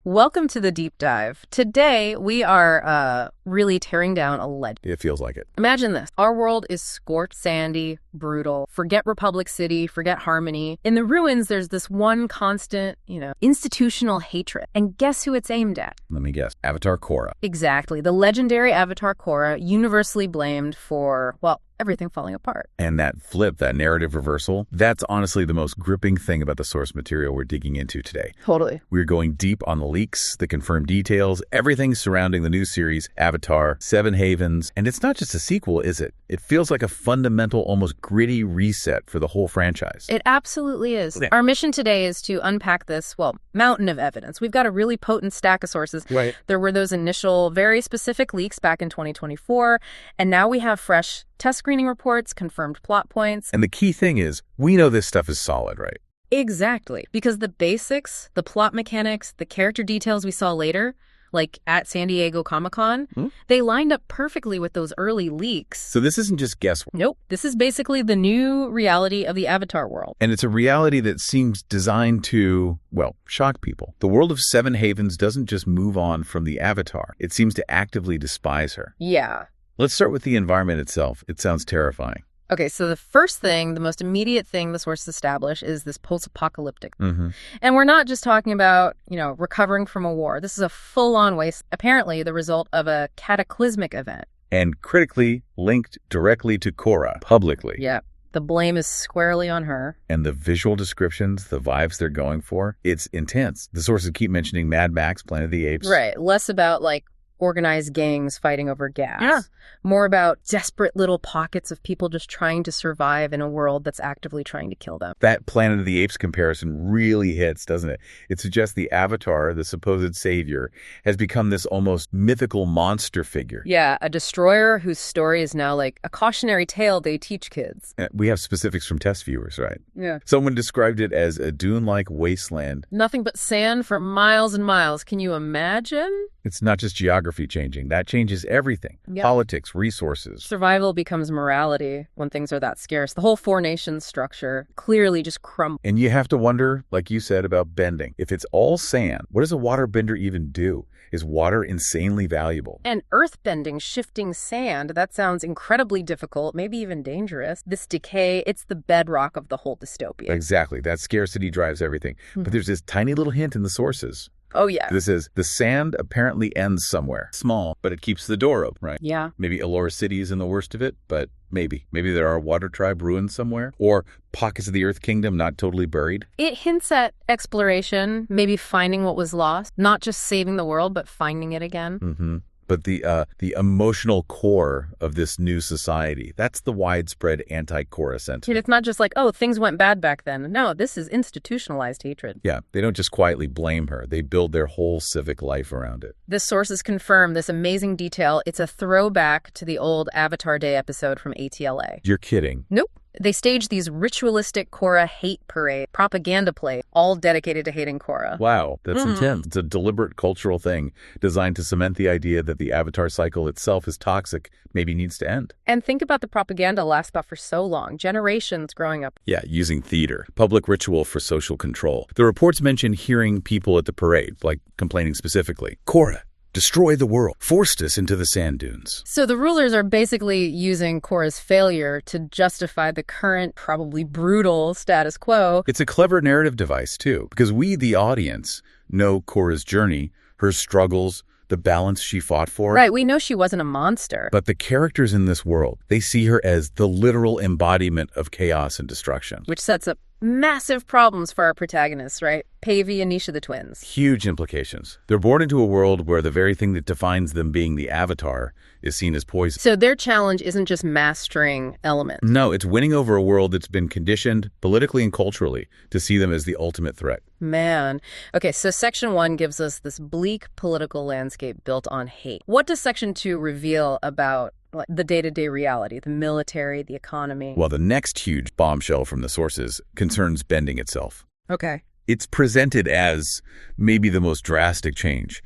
Welcome to the deep dive. Today, we are really tearing down a legend. It feels like it. Imagine this. Our world is scorched, sandy, brutal. Forget Republic City, forget Harmony. In the ruins, there's this one constant, institutional hatred. And guess who it's aimed at? Let me guess. Avatar Korra. Exactly. The legendary Avatar Korra, universally blamed for, everything falling apart. And that flip, that narrative reversal, that's honestly the most gripping thing about the source material we're digging into today. Totally. We're going deep on the leaks, the confirmed details, everything surrounding the new series, Avatar, Seven Havens. And it's not just a sequel, is it? It feels like a fundamental, almost gritty reset for the whole franchise. It absolutely is. Yeah. Our mission today is to unpack this, mountain of evidence. We've got a really potent stack of sources. Right. There were those initial, very specific leaks back in 2024, and now we have fresh test screening reports, confirmed plot points. And the key thing is, we know this stuff is solid, right? Exactly. Because the basics, the plot mechanics, the character details we saw later, like at San Diego Comic-Con, they lined up perfectly with those early leaks. So this isn't just guesswork. Nope. This is basically the new reality of the Avatar world. And it's a reality that seems designed to, shock people. The world of Seven Havens doesn't just move on from the Avatar. It seems to actively despise her. Yeah. Let's start with the environment itself. It sounds terrifying. Okay, so the first thing, the most immediate thing the sources establish is this post-apocalyptic. Mm-hmm. And we're not just talking about, recovering from a war. This is a full-on waste, apparently the result of a cataclysmic event. And critically linked directly to Korra, publicly. Yeah, the blame is squarely on her. And the visual descriptions, the vibes they're going for, it's intense. The sources keep mentioning Mad Max, Planet of the Apes. Right, less about, organized gangs fighting over gas. Yeah. More about desperate little pockets of people just trying to survive in a world that's actively trying to kill them. That Planet of the Apes comparison really hits, doesn't it? It suggests the Avatar, the supposed savior, has become this almost mythical monster figure. Yeah, a destroyer whose story is now like a cautionary tale they teach kids. We have specifics from test viewers, right? Yeah. Someone described it as a dune-like wasteland. Nothing but sand for miles and miles. Can you imagine? It's not just geography changing. That changes everything. Yep. Politics, resources. Survival becomes morality when things are that scarce. The whole four nations structure clearly just crumbles. And you have to wonder, like you said, about bending. If it's all sand, what does a waterbender even do? Is water insanely valuable? And earthbending, shifting sand, that sounds incredibly difficult, maybe even dangerous. This decay, it's the bedrock of the whole dystopia. Exactly. That scarcity drives everything. But there's this tiny little hint in the sources. Oh, yeah. This is, the sand apparently ends somewhere. Small, but it keeps the door open, right? Yeah. Maybe Allora City is in the worst of it, but maybe. Maybe there are water tribe ruins somewhere. Or pockets of the Earth Kingdom not totally buried. It hints at exploration, maybe finding what was lost. Not just saving the world, but finding it again. Mm-hmm. But the emotional core of this new society, that's the widespread anti-Korra sentiment. It's not just like, things went bad back then. No, this is institutionalized hatred. Yeah, they don't just quietly blame her. They build their whole civic life around it. This sources confirm this amazing detail. It's a throwback to the old Avatar Day episode from ATLA. You're kidding. Nope. They staged these ritualistic Korra hate parade, propaganda play, all dedicated to hating Korra. Wow, that's intense. It's a deliberate cultural thing designed to cement the idea that the Avatar cycle itself is toxic, maybe needs to end. And think about the propaganda lasts about for so long, generations growing up. Yeah, using theater, public ritual for social control. The reports mention hearing people at the parade, like complaining specifically. Korra, destroy the world, forced us into the sand dunes. So the rulers are basically using Korra's failure to justify the current, probably brutal status quo. It's a clever narrative device, too, because we, the audience, know Korra's journey, her struggles, the balance she fought for. Right, we know she wasn't a monster. But the characters in this world, they see her as the literal embodiment of chaos and destruction. Which sets up massive problems for our protagonists, right? Pavi and Nisha the twins. Huge implications. They're born into a world where the very thing that defines them being the Avatar is seen as poison. So their challenge isn't just mastering elements. No, it's winning over a world that's been conditioned politically and culturally to see them as the ultimate threat. Man. Okay, so Section 1 gives us this bleak political landscape built on hate. What does Section 2 reveal about the day-to-day reality, the military, the economy? Well, the next huge bombshell from the sources concerns bending itself. Okay. It's presented as maybe the most drastic change.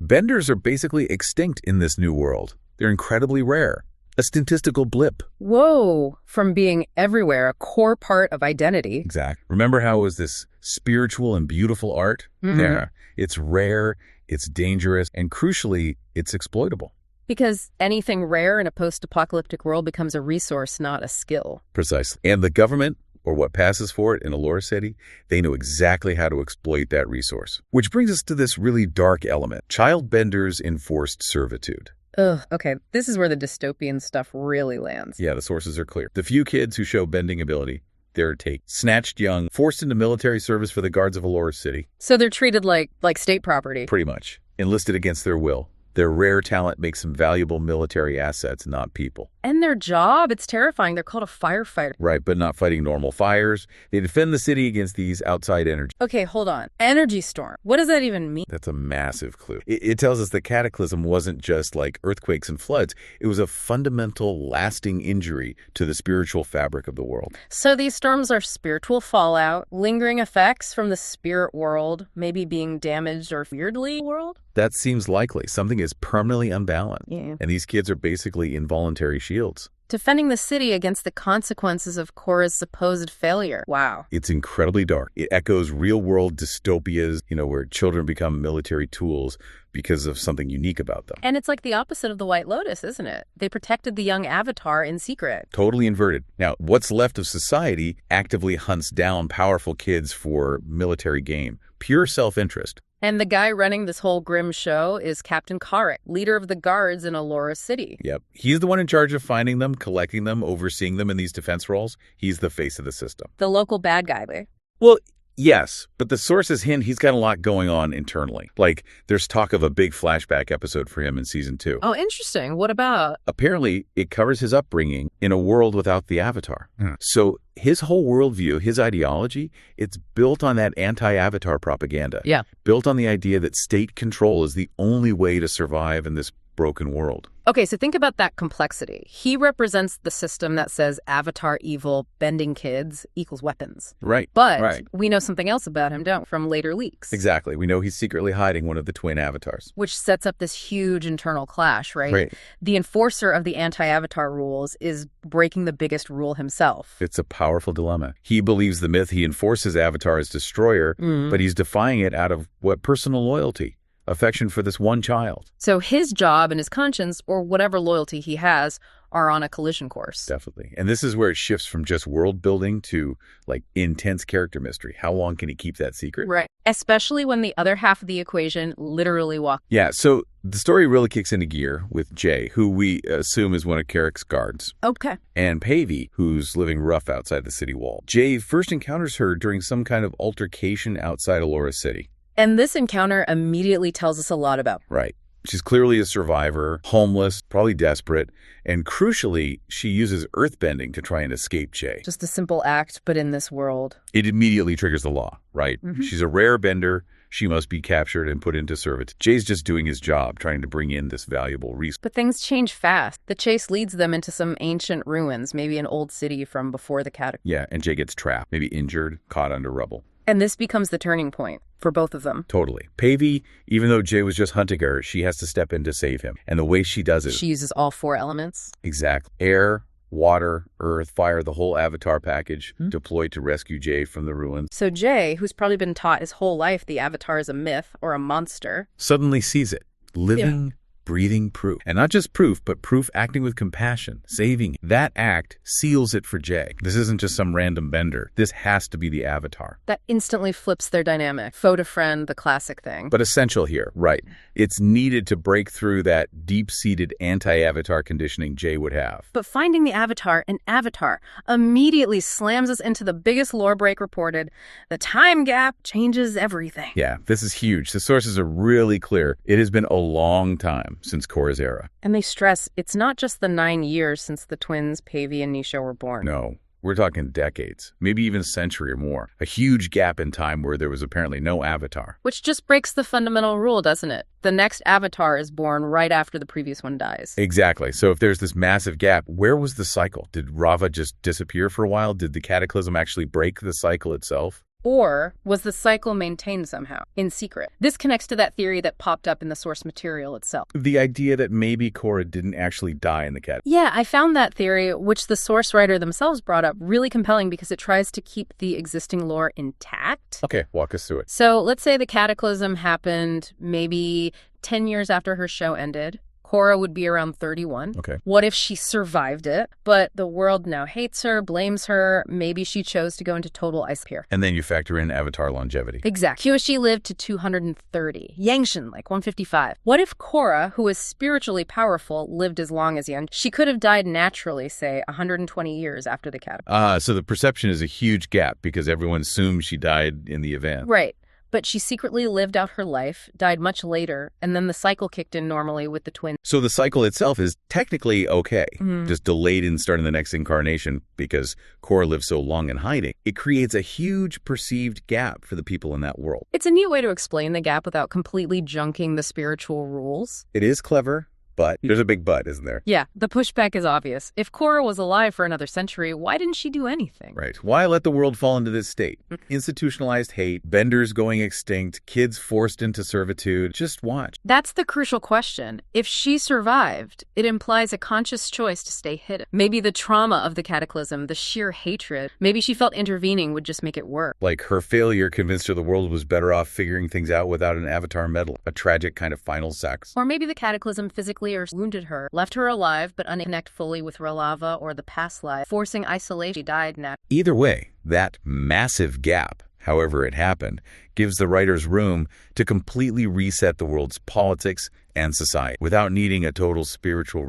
Benders are basically extinct in this new world. They're incredibly rare. A statistical blip. Whoa. From being everywhere, a core part of identity. Exact. Remember how it was this spiritual and beautiful art. Yeah, it's rare, it's dangerous, and crucially, it's exploitable. Because anything rare in a post-apocalyptic world becomes a resource, not a skill. Precisely. And the government, or what passes for it in Allora City, they know exactly how to exploit that resource. Which brings us to this really dark element, child benders' enforced servitude. Ugh, okay, this is where the dystopian stuff really lands. Yeah, the sources are clear. The few kids who show bending ability, they're taken, snatched young, forced into military service for the guards of Allora City. So they're treated like state property. Pretty much. Enlisted against their will. Their rare talent makes them valuable military assets, not people. And their job, it's terrifying. They're called a firefighter. Right, but not fighting normal fires. They defend the city against these outside energies. Okay, hold on. Energy storm. What does that even mean? That's a massive clue. It tells us the cataclysm wasn't just like earthquakes and floods. It was a fundamental, lasting injury to the spiritual fabric of the world. So these storms are spiritual fallout, lingering effects from the spirit world, maybe being damaged or weirdly world? That seems likely. Something is permanently unbalanced. Yeah. And these kids are basically involuntary shields. Defending the city against the consequences of Korra's supposed failure. Wow. It's incredibly dark. It echoes real-world dystopias, where children become military tools because of something unique about them. And it's like the opposite of the White Lotus, isn't it? They protected the young Avatar in secret. Totally inverted. Now, what's left of society actively hunts down powerful kids for military gain. Pure self-interest. And the guy running this whole grim show is Captain Karthik, leader of the guards in Allora City. Yep. He's the one in charge of finding them, collecting them, overseeing them in these defense roles. He's the face of the system. The local bad guy. Well, yes, but the sources hint he's got a lot going on internally. Like, there's talk of a big flashback episode for him in season 2. Oh, interesting. What about? Apparently, it covers his upbringing in a world without the Avatar. So his whole worldview, his ideology, it's built on that anti-Avatar propaganda. Yeah. Built on the idea that state control is the only way to survive in this broken world. Okay, so think about that complexity. He represents the system that says Avatar evil, bending kids equals weapons. Right. But we know something else about him, don't we, from later leaks. Exactly. We know he's secretly hiding one of the twin avatars. Which sets up this huge internal clash, right? Right. The enforcer of the anti-Avatar rules is breaking the biggest rule himself. It's a powerful dilemma. He believes the myth he enforces Avatar as destroyer, but he's defying it out of what personal loyalty. Affection for this one child. So his job and his conscience, or whatever loyalty he has, are on a collision course. Definitely. And this is where it shifts from just world building to intense character mystery. How long can he keep that secret? Right. Especially when the other half of the equation literally walks. Yeah, so the story really kicks into gear with Jay, who we assume is one of Carrick's guards. Okay. And Pavi, who's living rough outside the city wall. Jay first encounters her during some kind of altercation outside Allora City. And this encounter immediately tells us a lot about her. Right. She's clearly a survivor, homeless, probably desperate, and crucially, she uses earthbending to try and escape Jay. Just a simple act, but in this world. It immediately triggers the law, right? She's a rare bender. She must be captured and put into servitude. Jay's just doing his job, trying to bring in this valuable resource. But things change fast. The chase leads them into some ancient ruins, maybe an old city from before the cataclysm. Yeah, and Jay gets trapped, maybe injured, caught under rubble. And this becomes the turning point for both of them. Totally. Pavi, even though Jay was just hunting her, she has to step in to save him. And the way she does it... She uses all 4 elements. Exactly. Air, water, earth, fire, the whole Avatar package deployed to rescue Jay from the ruins. So Jay, who's probably been taught his whole life the Avatar is a myth or a monster, suddenly sees it. Living... breathing proof. And not just proof, but proof acting with compassion, saving. That act seals it for Jay. This isn't just some random bender. This has to be the Avatar. That instantly flips their dynamic. Foe to friend, the classic thing. But essential here, right. It's needed to break through that deep-seated anti-Avatar conditioning Jay would have. But finding the Avatar in Avatar immediately slams us into the biggest lore break reported. The time gap changes everything. Yeah, this is huge. The sources are really clear. It has been a long time since Korra's era. And they stress it's not just the 9 years since the twins Pavi and Nisha were born. No, we're talking decades, maybe even a century or more. A huge gap in time where there was apparently no Avatar. Which just breaks the fundamental rule, doesn't it? The next Avatar is born right after the previous one dies. Exactly. So if there's this massive gap, where was the cycle? Did Rava just disappear for a while? Did the cataclysm actually break the cycle itself? Or was the cycle maintained somehow, in secret? This connects to that theory that popped up in the source material itself. The idea that maybe Korra didn't actually die in the cat. Yeah, I found that theory, which the source writer themselves brought up, really compelling because it tries to keep the existing lore intact. Okay, walk us through it. So let's say the cataclysm happened maybe 10 years after her show ended. Korra would be around 31. Okay. What if she survived it, but the world now hates her, blames her, maybe she chose to go into total isolation? And then you factor in Avatar longevity. Exactly. Kyoshi lived to 230. Yangshin, like 155. What if Korra, who is spiritually powerful, lived as long as Yang? She could have died naturally, say, 120 years after the cataclysm. So the perception is a huge gap because everyone assumes she died in the event. Right. But she secretly lived out her life, died much later, and then the cycle kicked in normally with the twins. So the cycle itself is technically okay, just delayed in starting the next incarnation because Korra lived so long in hiding. It creates a huge perceived gap for the people in that world. It's a neat way to explain the gap without completely junking the spiritual rules. It is clever. But there's a big but, isn't there? Yeah, the pushback is obvious. If Korra was alive for another century, why didn't she do anything? Right. Why let the world fall into this state? Institutionalized hate, benders going extinct, kids forced into servitude. Just watch. That's the crucial question. If she survived, it implies a conscious choice to stay hidden. Maybe the trauma of the cataclysm, the sheer hatred, maybe she felt intervening would just make it work. Like her failure convinced her the world was better off figuring things out without an Avatar medal, a tragic kind of final sex. Or maybe the cataclysm physically or wounded her, left her alive but unable to connect fully with Relava or the past life, forcing isolation. She died now. Either way, that massive gap, however it happened, gives the writers room to completely reset the world's politics and society without needing a total spiritual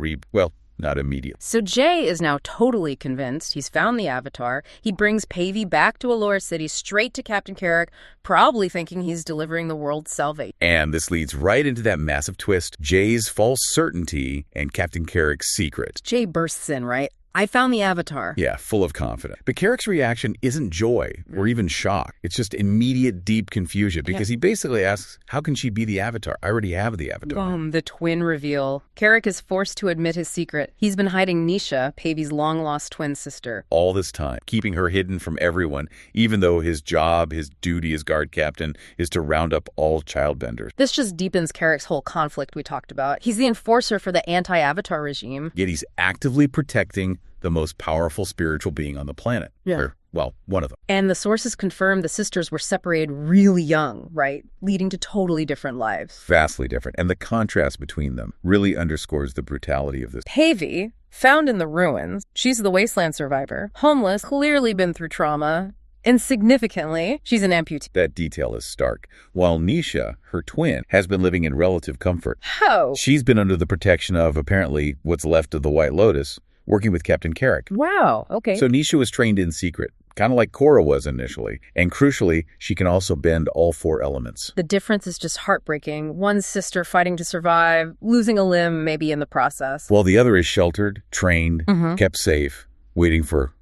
not immediate. So Jay is now totally convinced. He's found the Avatar. He brings Pavi back to Allora City, straight to Captain Karthik, probably thinking he's delivering the world's salvation. And this leads right into that massive twist, Jay's false certainty and Captain Karthik's secret. Jay bursts in, right? I found the Avatar. Yeah, full of confidence. But Karthik's reaction isn't joy or even shock. It's just immediate, deep confusion because he basically asks, how can she be the Avatar? I already have the Avatar. Boom, the twin reveal. Karthik is forced to admit his secret. He's been hiding Nisha, Pavi's long-lost twin sister. All this time, keeping her hidden from everyone, even though his job, his duty as guard captain, is to round up all childbenders. This just deepens Karthik's whole conflict we talked about. He's the enforcer for the anti-Avatar regime. Yet he's actively protecting the most powerful spiritual being on the planet. Yeah. One of them. And the sources confirm the sisters were separated really young, right? Leading to totally different lives. Vastly different. And the contrast between them really underscores the brutality of this. Pavi, found in the ruins, she's the wasteland survivor, homeless, clearly been through trauma, and significantly, she's an amputee. That detail is stark. While Nisha, her twin, has been living in relative comfort. How? She's been under the protection of, apparently, what's left of the White Lotus, working with Captain Karthik. Wow, okay. So Nisha was trained in secret, kind of like Korra was initially. And crucially, she can also bend all four elements. The difference is just heartbreaking. One sister fighting to survive, losing a limb maybe in the process. While the other is sheltered, trained, kept safe, waiting for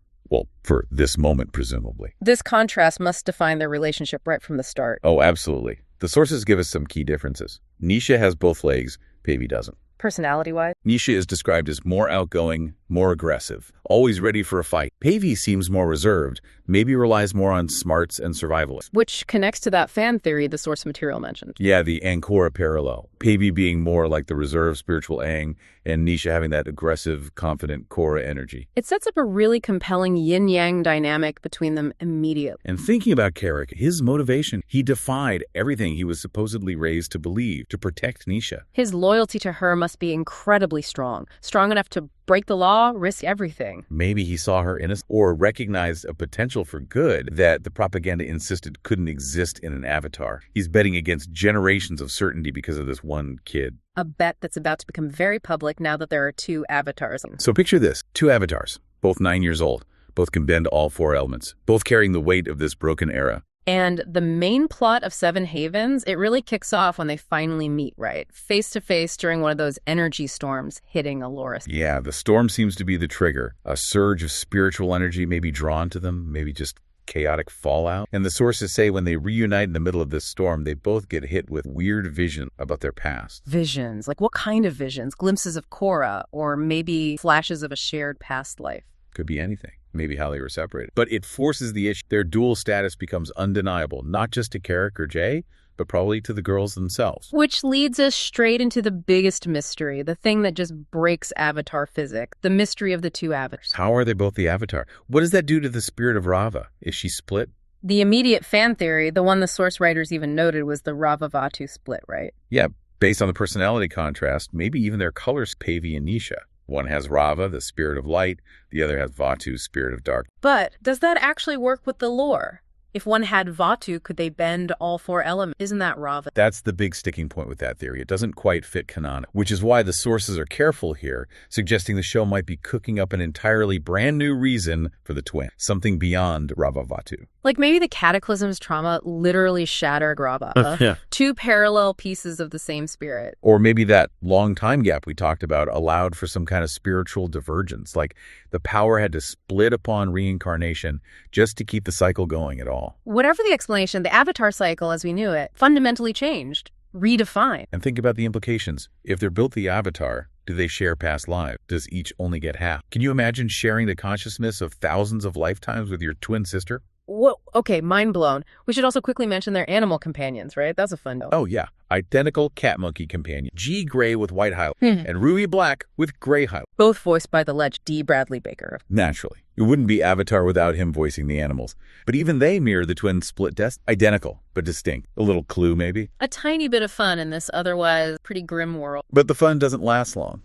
this moment, presumably. This contrast must define their relationship right from the start. Oh, absolutely. The sources give us some key differences. Nisha has both legs, Pavi doesn't. Personality-wise? Nisha is described as more outgoing, more aggressive, always ready for a fight. Pavi seems more reserved, maybe relies more on smarts and survival. Which connects to that fan theory the source material mentioned. Yeah, the Korra parallel. Pavi being more like the reserved spiritual Aang, and Nisha having that aggressive, confident Korra energy. It sets up a really compelling yin-yang dynamic between them immediately. And thinking about Karthik, his motivation, he defied everything he was supposedly raised to believe, to protect Nisha. His loyalty to her must be incredibly strong enough to break the law, risk everything. Maybe he saw her innocent or recognized a potential for good that the propaganda insisted couldn't exist in an Avatar. He's betting against generations of certainty because of this one kid. A bet that's about to become very public now that there are two avatars. So picture this, two avatars, both 9 years old, both can bend all four elements, both carrying the weight of this broken era. And the main plot of Seven Havens, it really kicks off when they finally meet, right? Face to face during one of those energy storms hitting Allora. Yeah, the storm seems to be the trigger. A surge of spiritual energy may be drawn to them, maybe just chaotic fallout. And the sources say when they reunite in the middle of this storm, they both get hit with weird vision about their past. Visions? Like what kind of visions? Glimpses of Korra, or maybe flashes of a shared past life? Could be anything. maybe how they were separated. But it forces the issue. Their dual status becomes undeniable, not just to Carrick or Jay, but probably to the girls themselves. Which leads us straight into the biggest mystery, the thing that just breaks Avatar physics, the mystery of the two avatars. How are they both the Avatar? What does that do to the spirit of Rava? Is she split? The immediate fan theory, the one the source writers even noted, was the Rava-Vatu split, right? Yeah, based on the personality contrast, maybe even their colors, Pavi and Nisha. One has Rava, the spirit of light. The other has Vatu, spirit of dark. But does that actually work with the lore? If one had Vatu, could they bend all four elements? Isn't that Rava? That's the big sticking point with that theory. It doesn't quite fit canon, which is why the sources are careful here, suggesting the show might be cooking up an entirely brand new reason for the twin, something beyond Rava-Vatu. Like maybe the Cataclysm's trauma literally shattered Rava. Yeah. Two parallel pieces of the same spirit. Or maybe that long time gap we talked about allowed for some kind of spiritual divergence, like the power had to split upon reincarnation just to keep the cycle going at all. Whatever the explanation, the Avatar cycle as we knew it fundamentally changed, redefined. And think about the implications. If they're built the Avatar, do they share past lives? Does each only get half? Can you imagine sharing the consciousness of thousands of lifetimes with your twin sister? Whoa, okay, mind blown. We should also quickly mention their animal companions, right? That's a fun note. Oh, yeah. Identical cat-monkey companion. G. Gray with white highlight and Ruby Black with gray highlight. Both voiced by the legend D. Bradley Baker. Naturally. It wouldn't be Avatar without him voicing the animals. But even they mirror the twin split deaths. Identical, but distinct. A little clue, maybe? A tiny bit of fun in this otherwise pretty grim world. But the fun doesn't last long.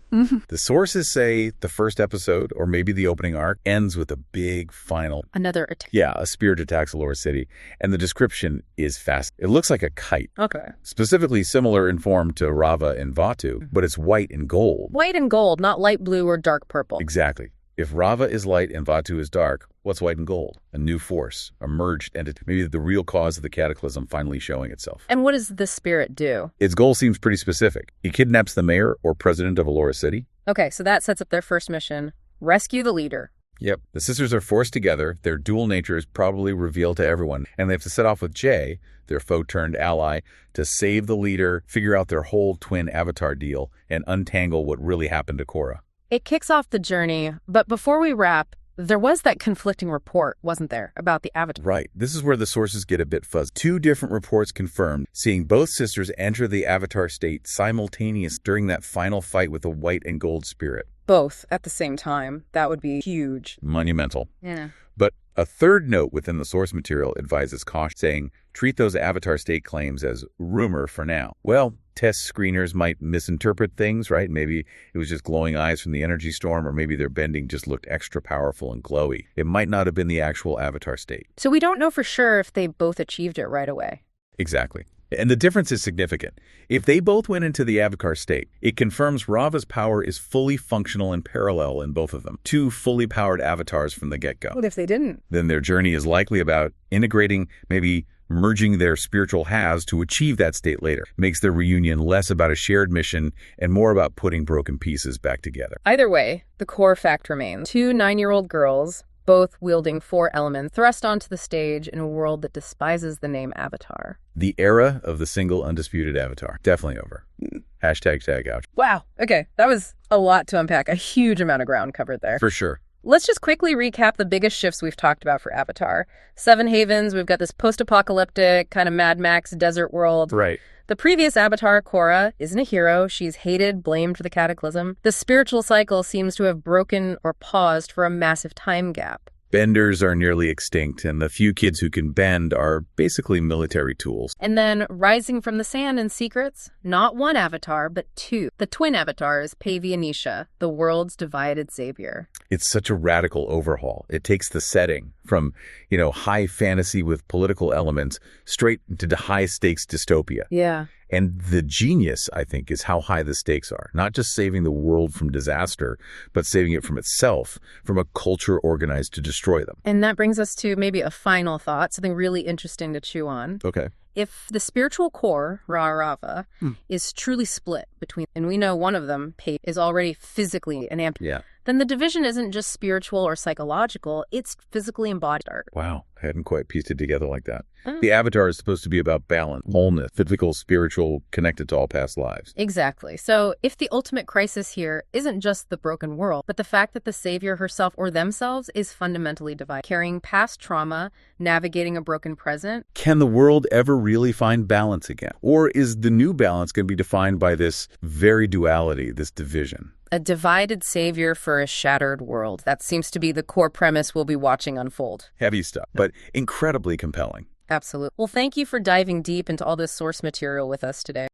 The sources say the first episode, or maybe the opening arc, ends with a big final... Another attack. Yeah, a spirit attacks Allora City. And the description is fast. It looks like a kite. Okay. Specifically similar in form to Rava and Vatu, but it's white and gold. White and gold, not light blue or dark purple. Exactly. If Rava is light and Vatu is dark, what's white and gold? A new force, a merged entity. Maybe the real cause of the cataclysm finally showing itself. And what does the spirit do? Its goal seems pretty specific. He kidnaps the mayor or president of Allora City. Okay, so that sets up their first mission. Rescue the leader. Yep. The sisters are forced together. Their dual nature is probably revealed to everyone. And they have to set off with Jay, their foe-turned-ally, to save the leader, figure out their whole twin avatar deal, and untangle what really happened to Korra. It kicks off the journey, but before we wrap, there was that conflicting report, wasn't there, about the Avatar? Right. This is where the sources get a bit fuzzy. Two different reports confirmed seeing both sisters enter the Avatar state simultaneous during that final fight with the white and gold spirit. Both at the same time. That would be huge. Monumental. Yeah. But a third note within the source material advises caution, saying, treat those Avatar state claims as rumor for now. Well, test screeners might misinterpret things, right? Maybe it was just glowing eyes from the energy storm, or maybe their bending just looked extra powerful and glowy. It might not have been the actual Avatar state. So we don't know for sure if they both achieved it right away. Exactly. And the difference is significant. If they both went into the Avatar state, it confirms Rava's power is fully functional and parallel in both of them. Two fully powered avatars from the get-go. What if they didn't? Then their journey is likely about integrating, maybe merging their spiritual halves to achieve that state later. Makes their reunion less about a shared mission and more about putting broken pieces back together. Either way, the core fact remains. Two 9-year-old girls, both wielding 4 elements, thrust onto the stage in a world that despises the name Avatar. The era of the single undisputed Avatar. Definitely over. Hashtag tag out. Wow. Okay. That was a lot to unpack. A huge amount of ground covered there. For sure. Let's just quickly recap the biggest shifts we've talked about for Avatar. 7 Havens, we've got this post-apocalyptic kind of Mad Max desert world. Right. The previous Avatar, Korra, isn't a hero. She's hated, blamed for the cataclysm. The spiritual cycle seems to have broken or paused for a massive time gap. Benders are nearly extinct, and the few kids who can bend are basically military tools. And then, rising from the sand in secrets, not one Avatar, but 2. The twin avatars, Pavi and Nisha, the world's divided savior. It's such a radical overhaul. It takes the setting from, high fantasy with political elements straight into high-stakes dystopia. Yeah. And the genius, I think, is how high the stakes are. Not just saving the world from disaster, but saving it from itself, from a culture organized to destroy them. And that brings us to maybe a final thought, something really interesting to chew on. Okay. if the spiritual core, Ra'arava, is truly split between, and we know one of them, Pavi, is already physically an amputee, then the division isn't just spiritual or psychological, it's physically embodied. Wow, I hadn't quite pieced it together like that. The avatar is supposed to be about balance, wholeness, physical, spiritual, connected to all past lives. Exactly. So if the ultimate crisis here isn't just the broken world, but the fact that the savior herself or themselves is fundamentally divided, carrying past trauma, navigating a broken present. Can the world ever really find balance again? Or is the new balance going to be defined by this very duality, this division? A divided savior for a shattered world. That seems to be the core premise we'll be watching unfold. Heavy stuff, but incredibly compelling. Absolutely. Well, thank you for diving deep into all this source material with us today.